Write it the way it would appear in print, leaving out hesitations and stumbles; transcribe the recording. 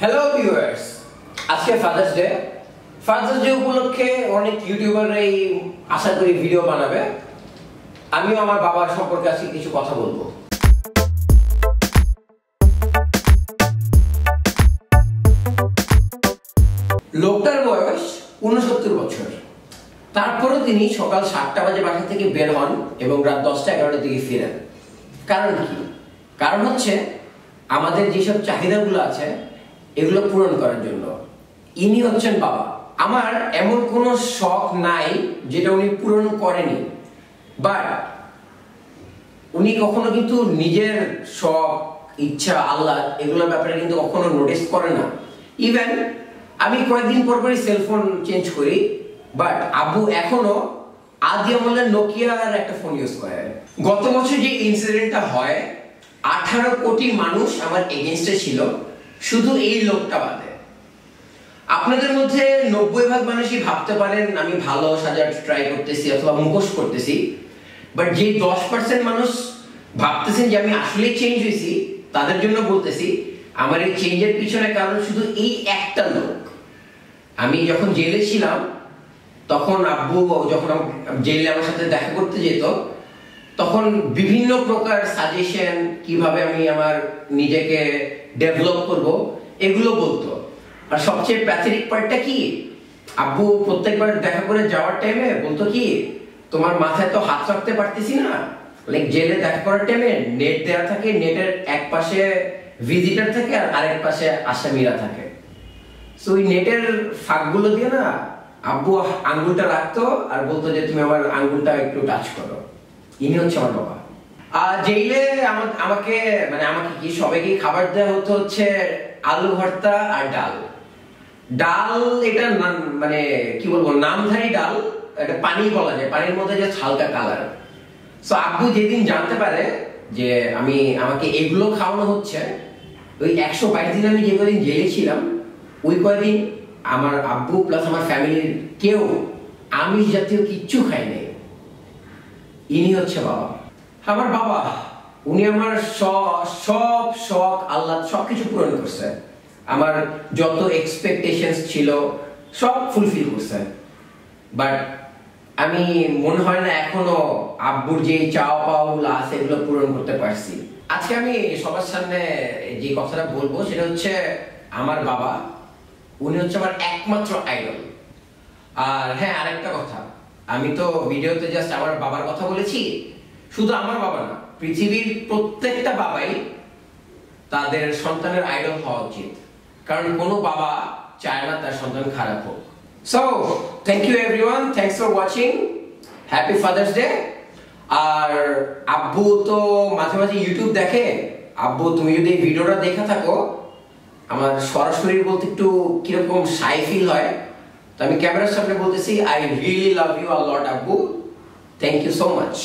Hello viewers, আজকে father's day উপলক্ষে অনেক ইউটিউবাররাই আশা করি ভিডিও বানাবে। আমিও আমার বাবার সম্পর্কে আজকে কিছু কথা বলবো। লোকটার বয়স 69 বছর। তারপরও তিনি সকাল 7টা বাজে বাসা থেকে বের হন এবং রাত 10টা-11টার দিকে ফিরেন। কারণ কি? কারণ হচ্ছে আমাদের যেসব চাহিদাগুলো আছে এগুলো পূরণ করার জন্য। ইনি হচ্ছেন বাবা। আমার এমন কোনো শখ নাই যেটা উনি পূরণ করেনি, বাট উনি কখনো কিন্তু নিজের শখ, ইচ্ছা, আল্লাহ এগুলোর ব্যাপারে কিন্তু কখনো নোটিস করে না। ইভেন আমি কয়েকদিন পর পরই সেলফোন চেঞ্জ করি, বাট আব্বু এখনো আদি আমলের নোকিয়ার একটা ফোন ইউজ করে। গত বছর যে ইনসিডেন্টটা হয়, 18 কোটি মানুষ আমার এগেইনস্টে ছিল, শুধু এই লোকটা বাদে। আপনাদের মধ্যে 90% মানুষই ভাবতে পারেন আমি ভালো সাজার ট্রাই করতেছি অথবা মুখোশ করতেছি, বাট যে 10% মানুষ ভাবতেছেন যে আমি আসলেই চেঞ্জ হয়েছি, তাদের জন্য বলতেছি আমার এই চেঞ্জের পিছনে কারণ শুধু এই একটা লোক। আমি যখন জেলে ছিলাম তখন আব্বু যখন জেলে আমার সাথে দেখা করতে যেত, তখন বিভিন্ন প্রকার সাজেশন, কিভাবে আমি আমার নিজেকে ডেভেলপ করব এগুলো বলতো। আর সবচেয়ে প্যাথেটিক পার্টটা কি, আব্বু প্রত্যেকবার দেখা করে যাওয়ার টাইমে বলতো কি, তোমার মাথায় তো হাত রাখতে পারতেছি না। লাইক জেলে দেখা করার টাইমে নেট দেওয়া থাকে, নেটের এক পাশে ভিজিটর থাকে আর আরেক পাশে আসামিরা থাকে। সো ওই নেটের ফাঁকগুলো দিয়ে না আব্বু আঙ্গুলটা রাখতো আর বলতো যে তুমি আমার আঙ্গুলটা একটু টাচ করো। ইনি হচ্ছে আমার বাবা। আর জেলে আমাকে কি সবাইকে খাবার দেওয়া হতো হচ্ছে আলু ভর্তা আর ডাল। ডাল এটা মানে কি বলবো, নামধারী ডাল, এটা পানি বলা যায়, পানির মধ্যে যে হালকা কালার। সো আব্বু যেদিন জানতে পারে যে আমাকে এগুলো খাওয়ানো হচ্ছে, ওই 122 দিন আমি যে কদিন জেলে ছিলাম, ওই কয়দিন আমার আব্বু প্লাস আমার ফ্যামিলির কেউ আমিষ জাতীয় কিচ্ছু খাই নাই। ইনি হচ্ছে বাবা। আমার বাবা, উনি আমার সব শখ, আল্লাহ সবকিছু পূরণ করছে। আমার যত এক্সপেকটেশনস ছিল সব ফুলফিল করছে, বাট আমি মনে হয় না এখনো আব্বুর যে চাওয়া পাওয়াগুলো আছে এগুলো পূরণ করতে পারছি। আজকে আমি সবার সামনে যে কথাটা বলবো সেটা হচ্ছে আমার বাবা, উনি হচ্ছে আমার একমাত্র আইডল। আর হ্যাঁ, আরেকটা কথা, আমি তো ভিডিওতে জাস্ট আমার বাবার কথা বলেছি, শুধু আমার বাবা না, পৃথিবীর প্রত্যেকটা বাবাই তাদের সন্তানের আইডল হওয়া উচিত, কারণ কোনো বাবা চায় না তার সন্তান খারাপ হোক। So thank you everyone, thanks for watching, happy father's day. আর আব্বু তো মাঝে মাঝে ইউটিউব দেখে, আব্বু তুমি যদি এই ভিডিওটা দেখে থাকো, আমার সরাসরি বলতে একটু কিরকম শাই ফিল হয়, তো আমি ক্যামেরার সামনে বলতেছি I really love you a lot আব্বু, থ্যাংক ইউ সো মাচ।